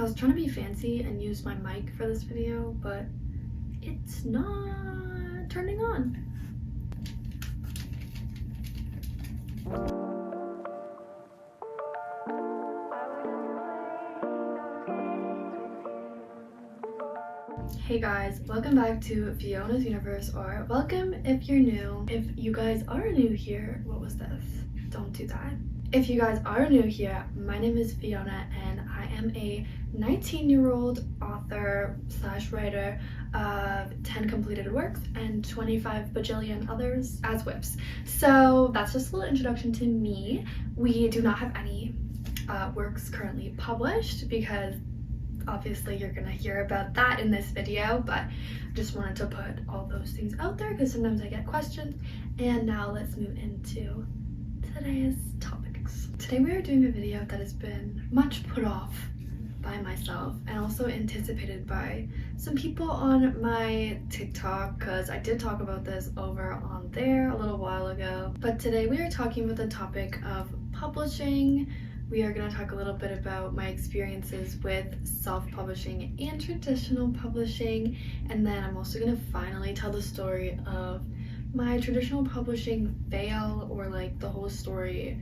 I was trying to be fancy and use my mic for this video, but it's not turning on. Hey guys, welcome back to Fiona's Universe, or welcome if you're new. If you guys are new here, what was this? Don't do that. If you guys are new here, my name is Fiona and I am a 19-year-old author / writer of 10 completed works and 25 bajillion others as whips. So that's just a little introduction to me. We do not have any works currently published because obviously you're gonna hear about that in this video, but I just wanted to put all those things out there because sometimes I get questions. And now let's move into today's topics. Today we are doing a video that has been much put off by myself and also anticipated by some people on my TikTok, because I did talk about this over on there a little while ago. But today we are talking about the topic of publishing. We are going to talk a little bit about my experiences with self-publishing and traditional publishing, and then I'm also going to finally tell the story of my traditional publishing fail, or like the whole story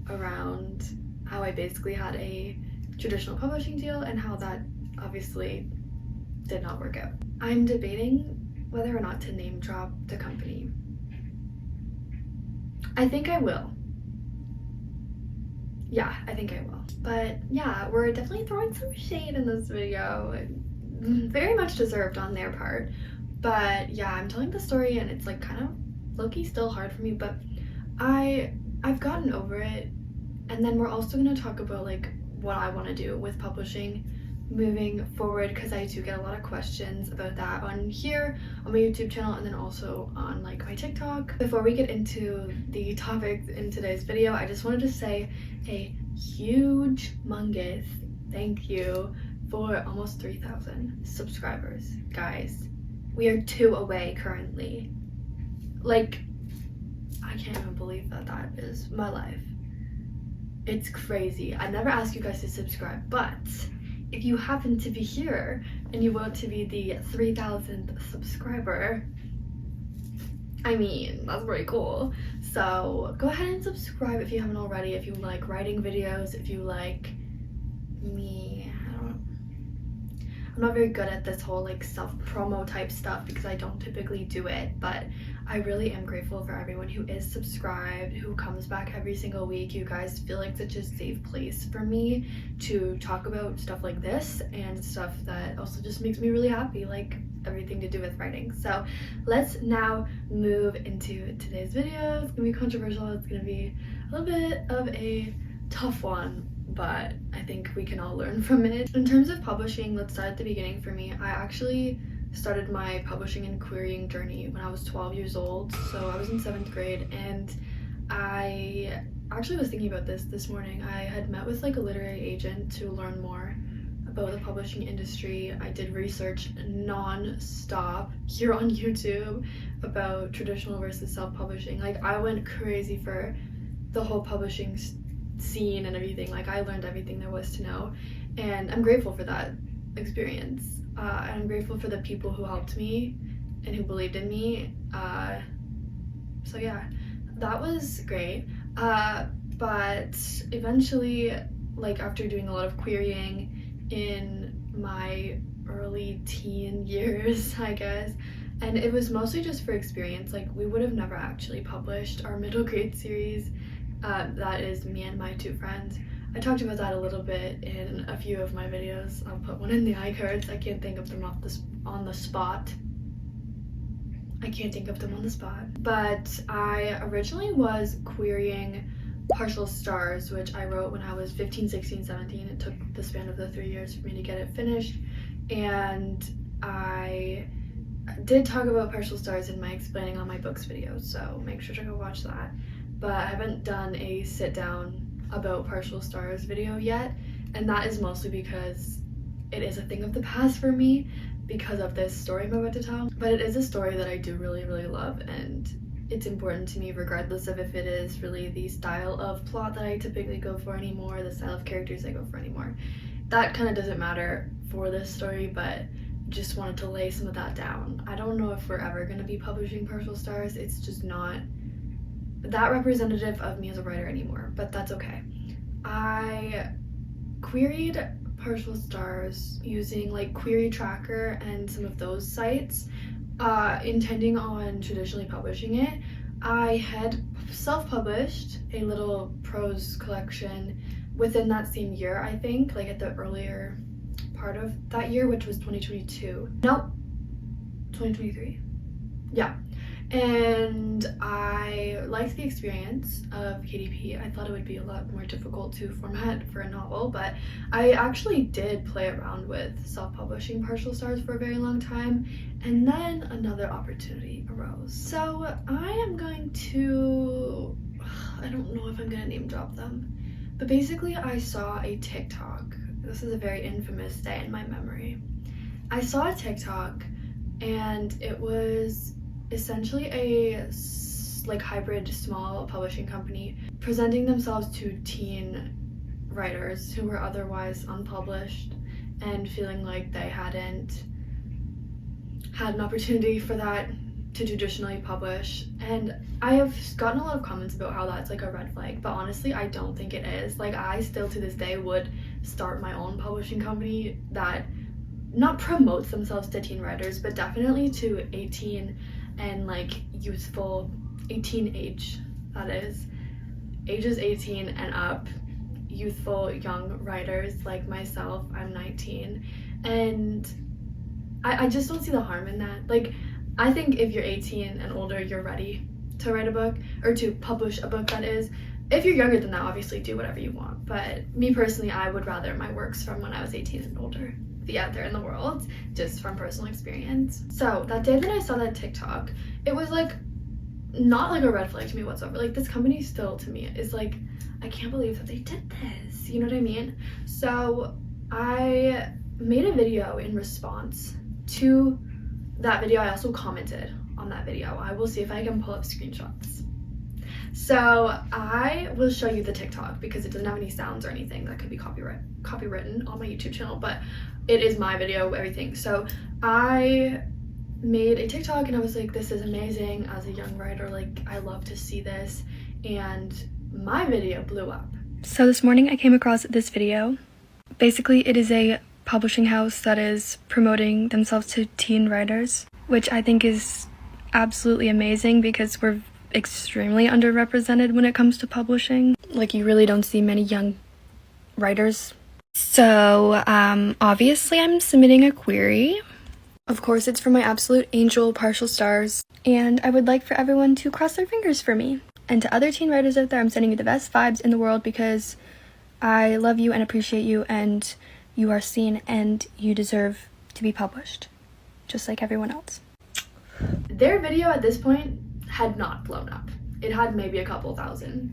around how I basically had a traditional publishing deal and how that obviously did not work out. I'm debating whether or not to name drop the company. I think I will. Yeah, I think I will. But yeah, we're definitely throwing some shade in this video. Very much deserved on their part. But yeah, I'm telling the story and it's like kind of low-key still hard for me, but I've gotten over it. And then we're also going to talk about like what I want to do with publishing moving forward, because I do get a lot of questions about that on here on my YouTube channel and then also on like my TikTok. Before we get into the topics in today's video, I just wanted to say a huge humongous thank you for almost 3,000 subscribers. Guys, we are 2 away currently. Like, I can't even believe that that is my life. It's crazy. I never ask you guys to subscribe, but if you happen to be here and you want to be the 3,000th subscriber, I mean, that's pretty cool. So go ahead and subscribe if you haven't already. If you like writing videos, if you like me, I'm not very good at this whole like self-promo type stuff because I don't typically do it, but I really am grateful for everyone who is subscribed, who comes back every single week. You guys feel like such a safe place for me to talk about stuff like this and stuff that also just makes me really happy, like everything to do with writing. So let's now move into today's video. It's gonna be controversial. It's gonna be a little bit of a tough one, but I think we can all learn from it. In terms of publishing, let's start at the beginning for me. I actually started my publishing and querying journey when I was 12 years old. So I was in 7th grade, and I actually was thinking about this morning. I had met with like a literary agent to learn more about the publishing industry. I did research non-stop here on YouTube about traditional versus self-publishing. Like, I went crazy for the whole publishing scene and everything. Like, I learned everything there was to know, and I'm grateful for that experience. And I'm grateful for the people who helped me and who believed in me. So yeah, that was great. But eventually, like after doing a lot of querying in my early teen years, I guess, and it was mostly just for experience. Like, we would have never actually published our middle grade series. That is me and my 2 friends. I talked about that a little bit in a few of my videos. I'll put one in the iCards. I can't think of them on the spot. But I originally was querying partial stars, which I wrote when I was 15, 16, 17. It took the span of the 3 years for me to get it finished. And I did talk about partial stars in my explaining on my books video, so make sure to go watch that. But I haven't done a sit down about partial stars video yet, and that is mostly because it is a thing of the past for me because of this story I'm about to tell. But it is a story that I do really love, and it's important to me regardless of if it is really the style of plot that I typically go for anymore, the style of characters I go for anymore. that kind of doesn't matter for this story, but just wanted to lay some of that down. I don't know if we're ever going to be publishing Partial Stars. It's just not that representative of me as a writer anymore, but that's okay. I queried Partial Stars using like Query Tracker and some of those sites, intending on traditionally publishing it. I had self-published a little prose collection within that same year, I think, like at the earlier part of that year, which was 2022. Nope, 2023. Yeah. And I liked the experience of KDP. I thought it would be a lot more difficult to format for a novel, but I actually did play around with self-publishing Partial Stars for a very long time, and then another opportunity arose. So I am going to, I don't know if I'm gonna name drop them, but basically I saw a TikTok. This is a very infamous day in my memory. I saw a TikTok and it was essentially a like hybrid small publishing company presenting themselves to teen writers who were otherwise unpublished and feeling like they hadn't had an opportunity for that to traditionally publish. And I have gotten a lot of comments about how that's like a red flag, but honestly I don't think it is. Like, I still to this day would start my own publishing company that not promotes themselves to teen writers, but definitely to 18 and like youthful, 18 age, that is, ages 18 and up, youthful young writers like myself. I'm 19, and I just don't see the harm in that. Like, I think if you're 18 and older, you're ready to write a book, or to publish a book, that is. If you're younger than that, obviously do whatever you want, but me personally, I would rather my works from when I was 18 and older be out there in the world, just from personal experience. So that day that I saw that TikTok, it was like not like a red flag to me whatsoever. Like, this company still to me is like, I can't believe that they did this, you know what I mean? So I made a video in response to that video. I also commented on that video. I will see if I can pull up screenshots. So I will show you the TikTok because it doesn't have any sounds or anything that could be copywritten on my YouTube channel, but it is my video, everything. So I made a TikTok and I was like, this is amazing. As a young writer, like, I love to see this, and my video blew up. So this morning I came across this video. Basically, it is a publishing house that is promoting themselves to teen writers, which I think is absolutely amazing because we're extremely underrepresented when it comes to publishing. Like, you really don't see many young writers. So obviously I'm submitting a query. Of course, it's for my absolute angel Partial Stars, and I would like for everyone to cross their fingers for me. And to other teen writers out there, I'm sending you the best vibes in the world because I love you and appreciate you, and you are seen and you deserve to be published, just like everyone else. Their video at this point had not blown up. It had maybe a couple thousand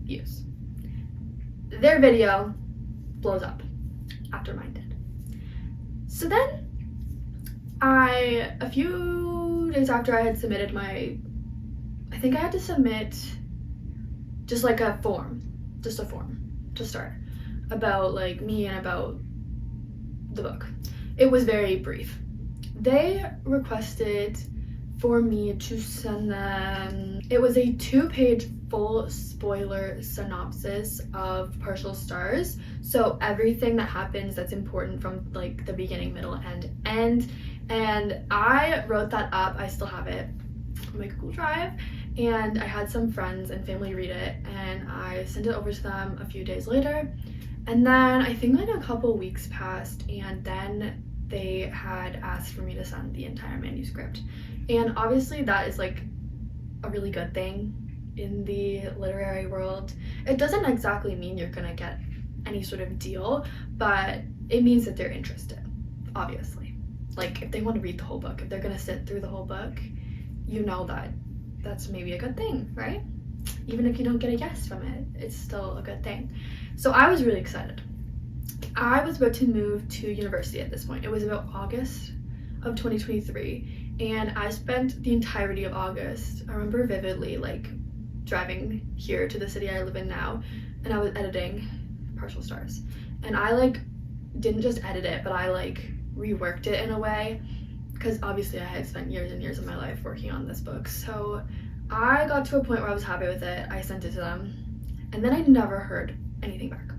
views. Their video blows up after mine did. So then a few days after I had submitted I think I had to submit just like a form to start about like me and about the book. It was very brief. They requested for me to send them, it was a 2-page full spoiler synopsis of Partial Stars, so everything that happens that's important from like the beginning, middle, and end. And I wrote that up. I still have it on my Google Drive, and I had some friends and family read it, and I sent it over to them a few days later. And then I think like a couple weeks passed, and then they had asked for me to send the entire manuscript. And obviously that is like a really good thing in the literary world. It doesn't exactly mean you're gonna get any sort of deal, but it means that they're interested, obviously. Like, if they want to read the whole book, if they're gonna sit through the whole book, you know that that's maybe a good thing, right? Even if you don't get a yes from it, it's still a good thing. So I was really excited. I was about to move to university at this point. It was about August of 2023, and I spent the entirety of August, I remember vividly, like driving here to the city I live in now, and I was editing Partial Stars, and I like didn't just edit it, but I like reworked it in a way, because obviously I had spent years and years of my life working on this book. So I got to a point where I was happy with it. I sent it to them, and then I never heard anything back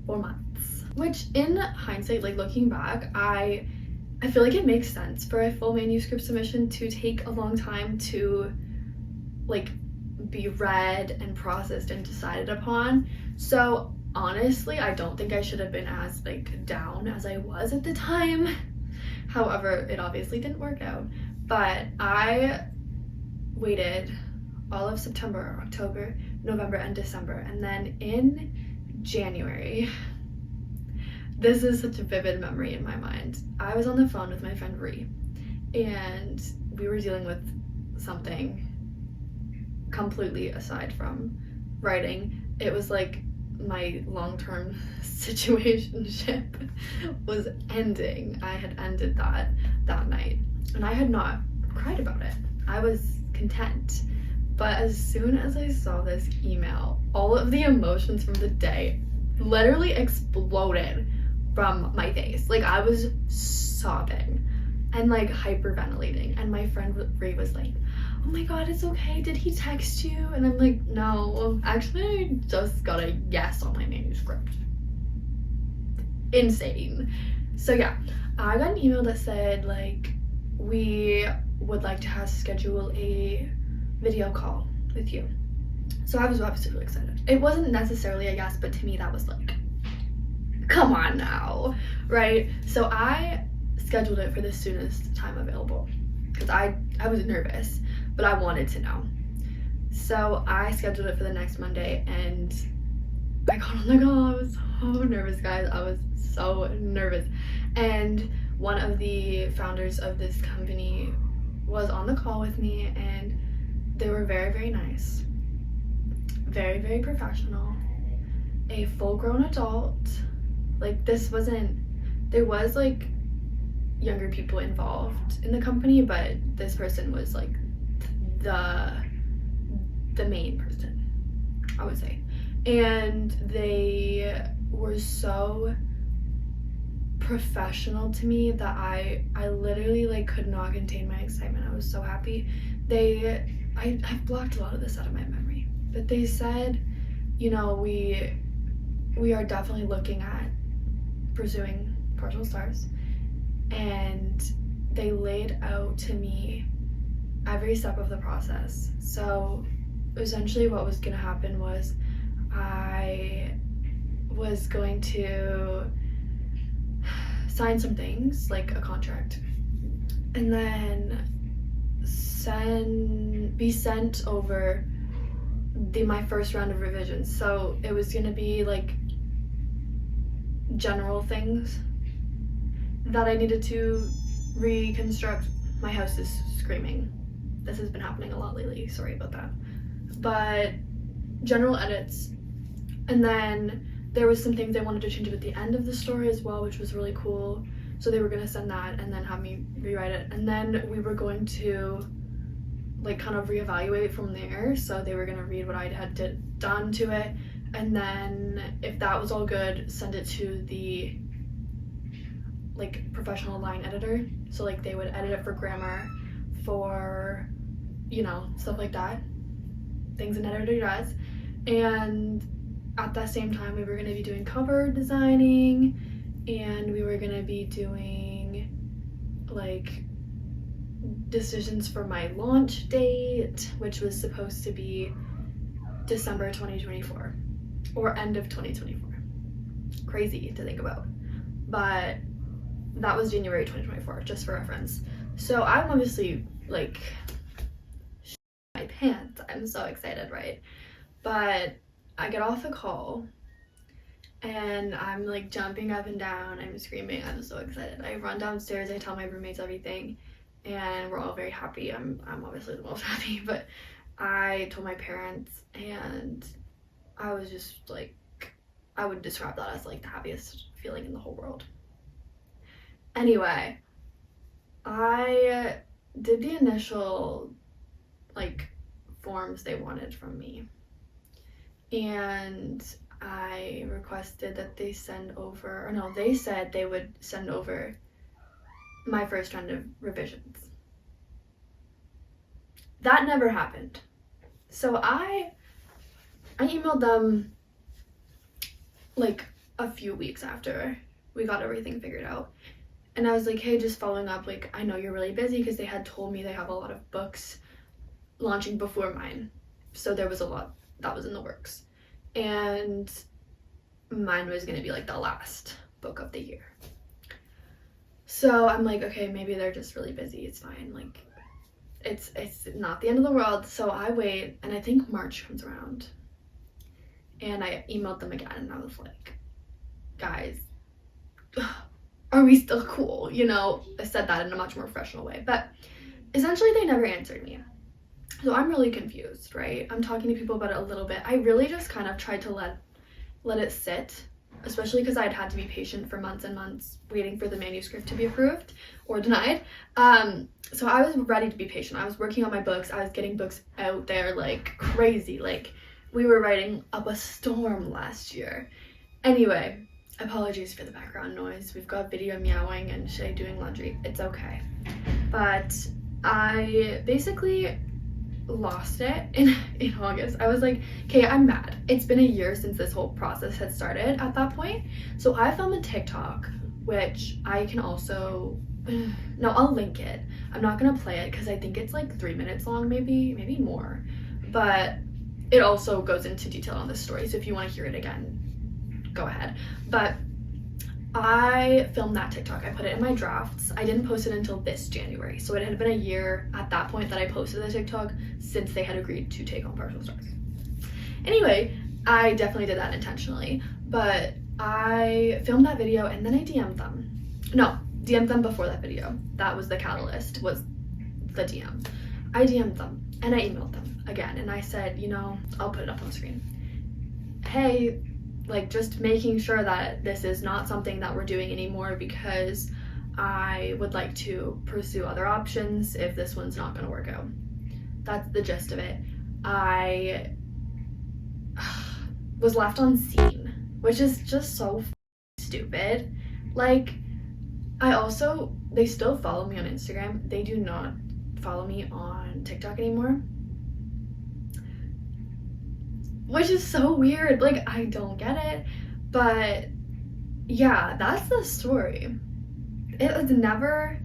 for months, which in hindsight, like looking back, I feel like it makes sense for a full manuscript submission to take a long time to like be read and processed and decided upon. So honestly, I don't think I should have been as like down as I was at the time. However, it obviously didn't work out. But I waited all of September, October, November, and December, and then in January, this is such a vivid memory in my mind. I was on the phone with my friend Ree, and we were dealing with something completely aside from writing. It was like my long-term situationship was ending. I had ended that night, and I had not cried about it. I was content. But as soon as I saw this email, all of the emotions from the day literally exploded from my face. Like, I was sobbing and like hyperventilating, and my friend Ree was like, oh my god, it's okay, did he text you? And I'm like, no, actually I just got a yes on my manuscript. Insane. So yeah, I got an email that said like, we would like to schedule a video call with you. So I was obviously really excited. It wasn't necessarily a yes, but to me that was like, come on now, right? So I scheduled it for the soonest time available, because I was nervous, but I wanted to know. So I scheduled it for the next Monday, and I got on the call. I was so nervous, guys. I was so nervous. And one of the founders of this company was on the call with me, and they were very, very nice, very, very professional, a full-grown adult. Like, this wasn't, there was like younger people involved in the company, but this person was like the main person, I would say. And they were so professional to me that I literally like could not contain my excitement. I was so happy. I've blocked a lot of this out of my memory, but they said, you know, we are definitely looking at pursuing partial stars, and they laid out to me every step of the process. So essentially what was going to happen was I was going to sign some things, like a contract, and then be sent over my first round of revisions. So it was going to be like general things that I needed to reconstruct. My house is screaming. This has been happening a lot lately, sorry about that. But general edits, and then there was some things I wanted to change at the end of the story as well, which was really cool. So they were going to send that and then have me rewrite it, and then we were going to like kind of reevaluate from there. So they were going to read what I had done to it, and then if that was all good, send it to the like professional line editor. So like they would edit it for grammar, for, you know, stuff like that, things an editor does. And at that same time we were going to be doing cover designing, and we were going to be doing like decisions for my launch date, which was supposed to be December 2024 or end of 2024. Crazy to think about, but that was January 2024, just for reference. So I'm obviously like my pants. I'm so excited, right? But I get off the call and I'm like jumping up and down, I'm screaming, I'm so excited. I run downstairs, I tell my roommates everything, and we're all very happy. I'm obviously the most happy, but I told my parents, and I was just like, I would describe that as like the happiest feeling in the whole world. Anyway, I did the initial like forms they wanted from me, and I requested that they send over, or no, they said they would send over my first round of revisions. That never happened. So I emailed them like a few weeks after we got everything figured out. And I was like, hey, just following up, like, I know you're really busy, because they had told me they have a lot of books launching before mine. So there was a lot that was in the works. And mine was going to be like the last book of the year. So I'm like, okay, maybe they're just really busy. It's fine. Like, it's not the end of the world. So I wait, and I think March comes around. And I emailed them again, and I was like, guys, are we still cool? You know, I said that in a much more professional way. But essentially, they never answered me. So I'm really confused, right? I'm talking to people about it a little bit. I really just kind of tried to let it sit, especially because I'd had to be patient for months and months waiting for the manuscript to be approved or denied. So I was ready to be patient. I was working on my books. I was getting books out there like crazy. Like, we were writing up a storm last year. Anyway, apologies for the background noise. We've got video meowing and Shay doing laundry. It's okay. But I basically lost it in August. I was like, okay, I'm mad. It's been a year since this whole process had started at that point. So I filmed a TikTok, which I can also, no, I'll link it. I'm not gonna play it because I think it's like 3 minutes long, maybe more. But it also goes into detail on this story. So if you want to hear it again, go ahead. But I filmed that TikTok. I put it in my drafts. I didn't post it until this January. So it had been a year at that point that I posted the TikTok, since they had agreed to take on Partial Stars. Anyway, I definitely did that intentionally. But I filmed that video, and then I DM'd them. No, DM'd them before that video. That was the catalyst, was the DM. I DM'd them, and I emailed them again. And I said, you know, I'll put it up on the screen. Hey, like, just making sure that this is not something that we're doing anymore, because I would like to pursue other options if this one's not going to work out. That's the gist of it. I was left on scene, which is just so stupid. Like, they still follow me on Instagram. They do not follow me on TikTok anymore, which is so weird. Like, I don't get it. But yeah, that's the story. It was never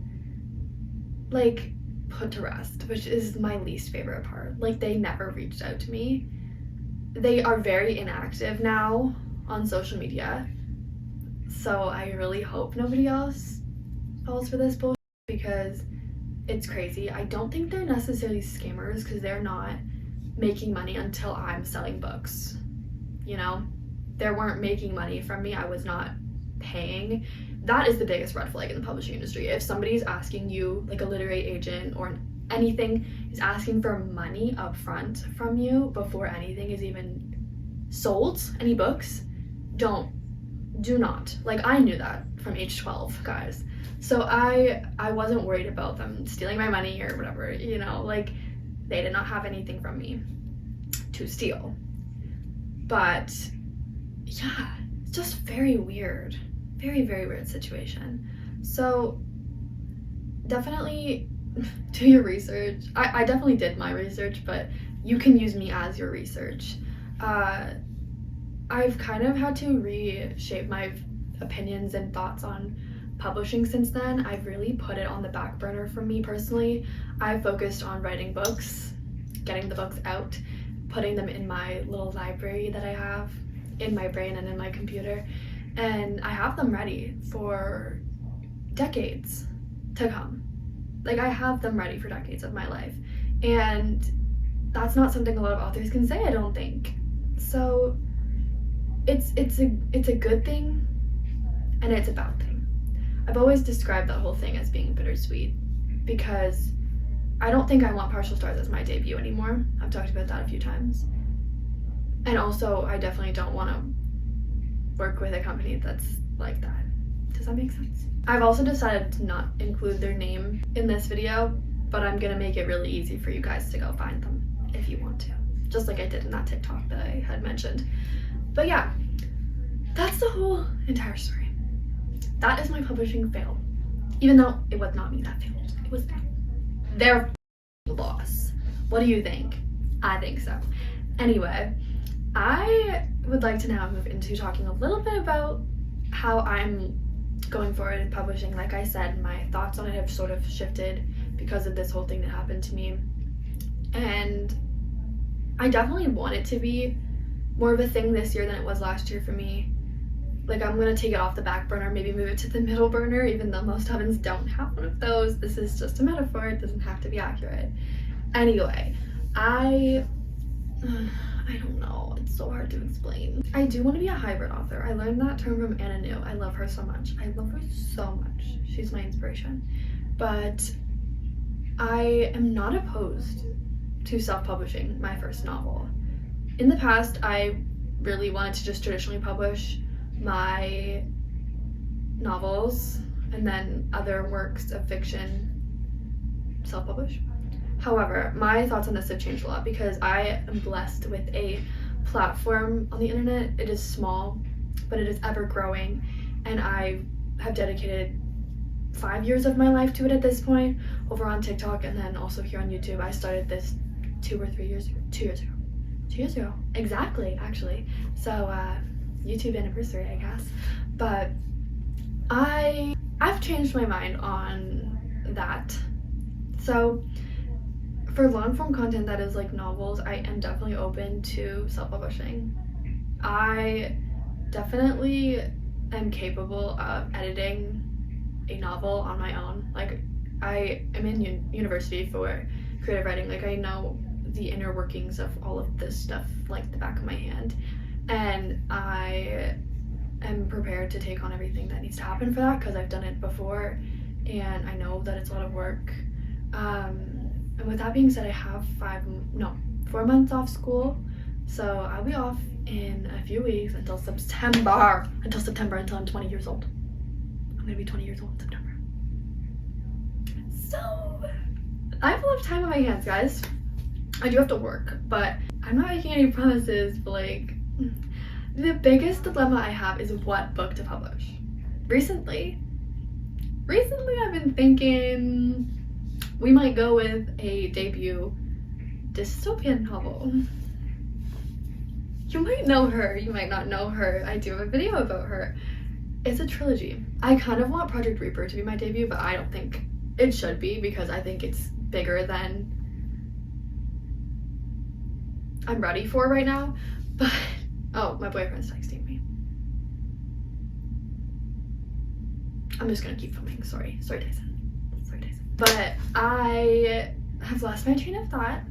like put to rest, which is my least favorite part. Like, they never reached out to me. They are very inactive now on social media. So I really hope nobody else falls for this bullshit, because it's crazy. I don't think they're necessarily scammers, because they're not making money until I'm selling books. You know, they weren't making money from me. I was not paying. That is the biggest red flag in the publishing industry. If somebody's asking you, like a literary agent or anything, is asking for money up front from you before anything is even sold, any books, do not. Like, I knew that from age 12, guys. So I wasn't worried about them stealing my money or whatever, you know, like, they did not have anything from me to steal. But yeah, it's just very weird. Very, very weird situation. So definitely do your research. I definitely did my research, but you can use me as your research. I've kind of had to reshape my opinions and thoughts on publishing since then. I've really put it on the back burner for me personally. I focused on writing books, getting the books out, putting them in my little library that I have in my brain and in my computer, and I have them ready for decades to come. Like, I have them ready for decades of my life, and that's not something a lot of authors can say, I don't think. So it's a good thing, and it's a bad thing. I've always described that whole thing as being bittersweet, because I don't think I want Partial Stars as my debut anymore. I've talked about that a few times. And also, I definitely don't want to work with a company that's like that. Does that make sense? I've also decided to not include their name in this video, but I'm gonna make it really easy for you guys to go find them if you want to. Just like I did in that TikTok that I had mentioned. But yeah, that's the whole entire story. That is my publishing fail. Even though it was not me that failed. It was them. Their loss. What do you think? I think so. Anyway, I would like to now move into talking a little bit about how I'm going forward in publishing. Like I said, my thoughts on it have sort of shifted because of this whole thing that happened to me. And I definitely want it to be more of a thing this year than it was last year for me. Like, I'm gonna take it off the back burner, maybe move it to the middle burner, even though most ovens don't have one of those. This is just a metaphor, it doesn't have to be accurate. Anyway, I don't know, it's so hard to explain. I do want to be a hybrid author. I learned that term from Anna New. I love her so much. I love her so much. She's my inspiration. But I am not opposed to self-publishing my first novel. In the past, I really wanted to just traditionally publish my novels and then other works of fiction self-publish. However, my thoughts on this have changed a lot because I am blessed with a platform on the internet. It is small, but it is ever growing, and I have dedicated 5 years of my life to it at this point, over on TikTok and then also here on YouTube. I started this 2 years ago, exactly, actually. So YouTube anniversary, I guess. But I've changed my mind on that. So for long form content that is like novels, I am definitely open to self-publishing. I definitely am capable of editing a novel on my own. Like, I am in university for creative writing. Like, I know the inner workings of all of this stuff like the back of my hand, and I am prepared to take on everything that needs to happen for that because I've done it before and I know that it's a lot of work. And with that being said, I have 4 months off school, so I'll be off in a few weeks until September, until I'm 20 years old. I'm gonna be 20 years old in September. So I have a lot of time on my hands, guys. I do have to work, but I'm not making any promises, but like, the biggest dilemma I have is what book to publish. Recently I've been thinking we might go with a debut dystopian novel. You might know her, you might not know her. I do have a video about her. It's a trilogy. I kind of want Project Reaper to be my debut, but I don't think it should be because I think it's bigger than I'm ready for right now. But oh, my boyfriend's texting me. I'm just gonna keep filming. Sorry Tyson. But I have lost my train of thought.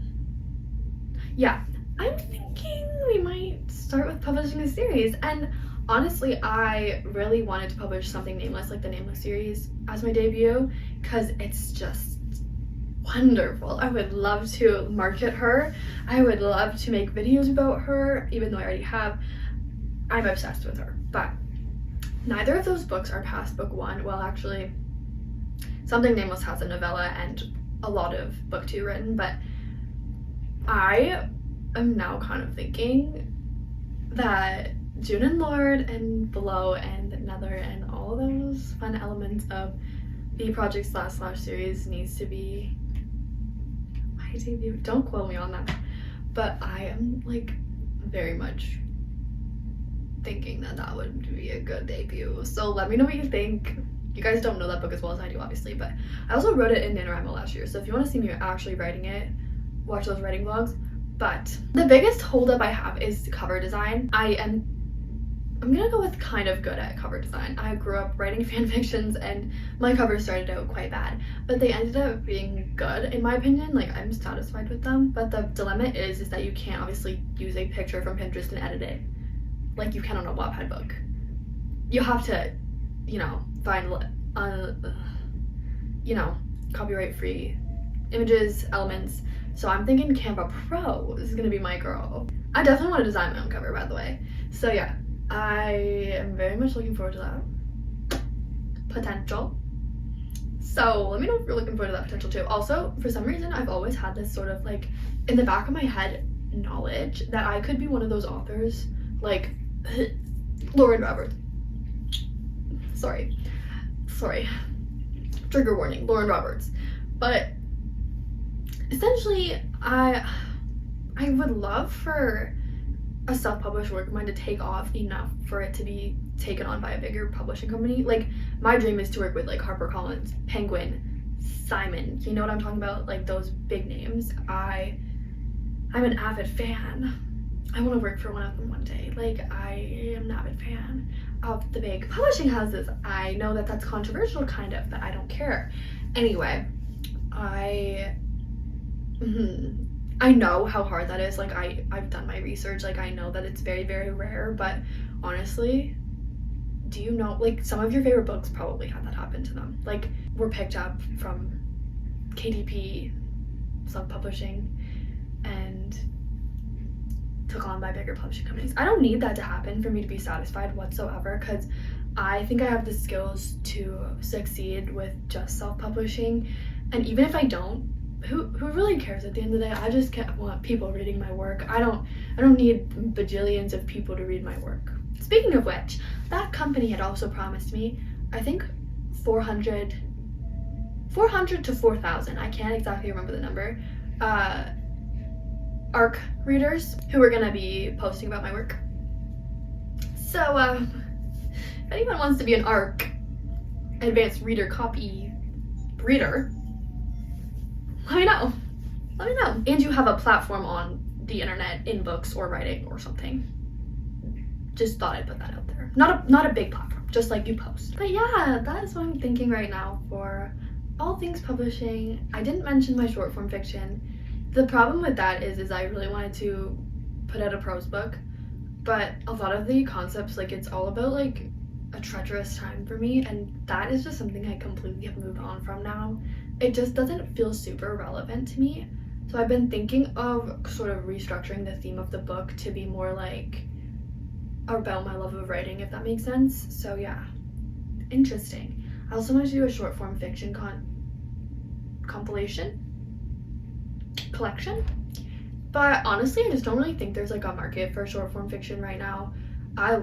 Yeah, I'm thinking we might start with publishing a series, and honestly I really wanted to publish something nameless, like the Nameless series, as my debut because it's just wonderful. I would love to market her. I would love to make videos about her, even though I already have. I'm obsessed with her. But neither of those books are past book 1. Well, actually, Something Nameless has a novella and a lot of book 2 written, but I am now kind of thinking that June and Lord and Below and Nether and all those fun elements of the project / series needs to be my debut. Don't quote me on that, but I am like very much thinking that that would be a good debut. So let me know what you think. You guys don't know that book as well as I do, obviously, but I also wrote it in NaNoWriMo last year, so if you want to see me actually writing it, watch those writing vlogs. But the biggest holdup I have is cover design. I'm gonna go with kind of good at cover design. I grew up writing fan fictions and my covers started out quite bad, but they ended up being good in my opinion. Like, I'm satisfied with them, but the dilemma is that you can't obviously use a picture from Pinterest and edit it like you can on a Wattpad book. You have to, you know, find copyright free images, elements. So I'm thinking Canva Pro is gonna be my girl. I definitely want to design my own cover, by the way. So yeah, I am very much looking forward to that potential. So let me know if you're looking forward to that potential too. Also, for some reason, I've always had this sort of like in the back of my head knowledge that I could be one of those authors, like Lauren Roberts. Sorry. Trigger warning, Lauren Roberts. But essentially, I would love for a self-published work of mine to take off enough for it to be taken on by a bigger publishing company. Like, my dream is to work with like HarperCollins, Penguin, Simon. You know what I'm talking about? Like those big names. I'm an avid fan. I want to work for one of them one day. Like, I am an avid fan of the big publishing houses. I know that that's controversial kind of, but I don't care. Anyway, I know how hard that is. Like, I've done my research. Like, I know that it's very, very rare, but honestly, do you know, like, some of your favorite books probably had that happen to them. Like, were picked up from KDP, self-publishing, and took on by bigger publishing companies. I don't need that to happen for me to be satisfied whatsoever, because I think I have the skills to succeed with just self-publishing. And even if I don't, who really cares at the end of the day? I just want people reading my work. I don't need bajillions of people to read my work. Speaking of which, that company had also promised me, I think 400 to 4,000, I can't exactly remember the number, ARC readers who were gonna be posting about my work. So if anyone wants to be an ARC, advanced reader copy reader, let me know. And you have a platform on the internet in books or writing or something. Just thought I'd put that out there. Not a big platform, just like you post. But yeah, that is what I'm thinking right now for all things publishing. I didn't mention my short form fiction. The problem with that is I really wanted to put out a prose book, but a lot of the concepts, like, it's all about like a treacherous time for me, and that is just something I completely have moved on from now. It just doesn't feel super relevant to me. So I've been thinking of sort of restructuring the theme of the book to be more like about my love of writing, if that makes sense. So yeah, interesting. I also want to do a short form fiction collection, but honestly I just don't really think there's like a market for short form fiction right now. I've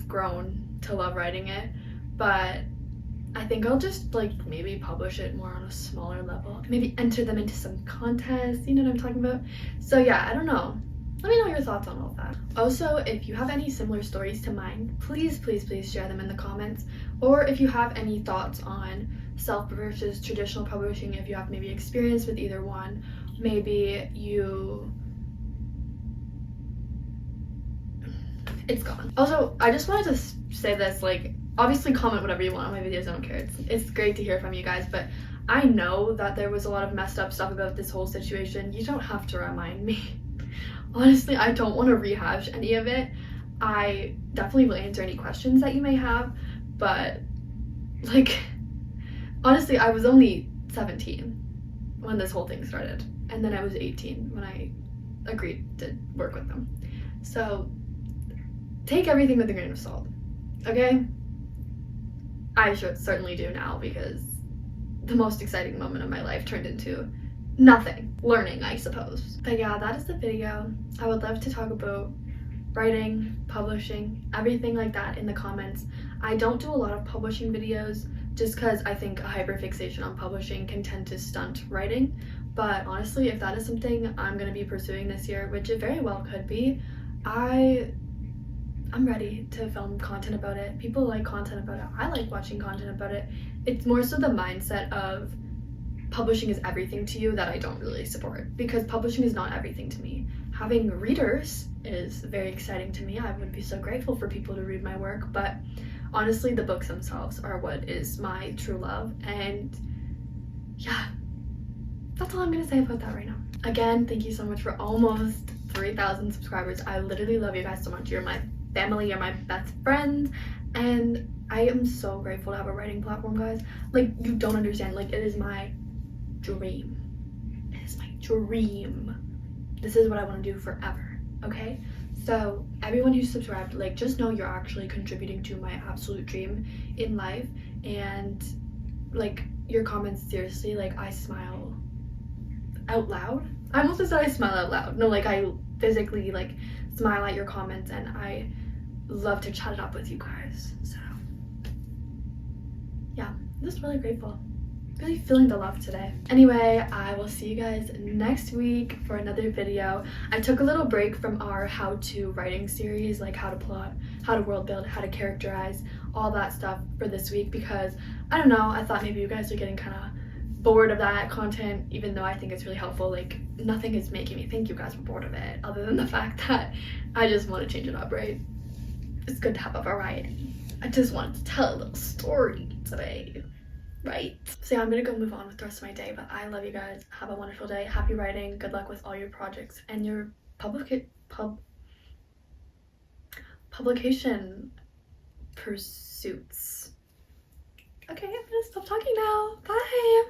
grown to love writing it, but I think I'll just like maybe publish it more on a smaller level, maybe enter them into some contests, you know what I'm talking about? So yeah, I don't know. Let me know your thoughts on all of that. Also, if you have any similar stories to mine, please share them in the comments. Or if you have any thoughts on self versus traditional publishing, if you have maybe experience with either one, maybe it's gone. Also, I just wanted to say this, like, obviously comment whatever you want on my videos, I don't care. It's great to hear from you guys, but I know that there was a lot of messed up stuff about this whole situation. You don't have to remind me. Honestly, I don't want to rehash any of it. I definitely will answer any questions that you may have, but like, honestly, I was only 17 when this whole thing started, and then I was 18 when I agreed to work with them. So take everything with a grain of salt, okay? I should certainly do now, because the most exciting moment of my life turned into nothing. Learning, I suppose. But yeah, that is the video. I would love to talk about writing, publishing, everything like that in the comments. I don't do a lot of publishing videos just because I think a hyperfixation on publishing can tend to stunt writing. But honestly, if that is something I'm going to be pursuing this year, which it very well could be, I'm ready to film content about it. People like content about it. I like watching content about it. It's more so the mindset of publishing is everything to you that I don't really support, because publishing is not everything to me. Having readers is very exciting to me. I would be so grateful for people to read my work, but honestly, the books themselves are what is my true love. And yeah, that's all I'm gonna say about that right now. Again, thank you so much for almost 3,000 subscribers. I literally love you guys so much. You're my family, you're my best friends, and I am so grateful to have a writing platform, guys. Like, you don't understand. Like, it is my dream. It is my dream. This is what I want to do forever, okay? So everyone who's subscribed, like, just know you're actually contributing to my absolute dream in life. And like, your comments, seriously, like, I smile out loud. I almost said I smile out loud. No, like, I physically like smile at your comments, and I love to chat it up with you guys. So yeah, I'm just really grateful. Really feeling the love today. Anyway, I will see you guys next week for another video. I took a little break from our how-to writing series, like how to plot, how to world build, how to characterize, all that stuff for this week because, I don't know, I thought maybe you guys are getting kind of bored of that content, even though I think it's really helpful. Like, nothing is making me think you guys were bored of it, other than the fact that I just want to change it up, right? It's good to have a variety. I just wanted to tell a little story today. Right. So yeah, I'm gonna go move on with the rest of my day, but I love you guys. Have a wonderful day. Happy writing. Good luck with all your projects and your publication pursuits. Okay, I'm gonna stop talking now. Bye.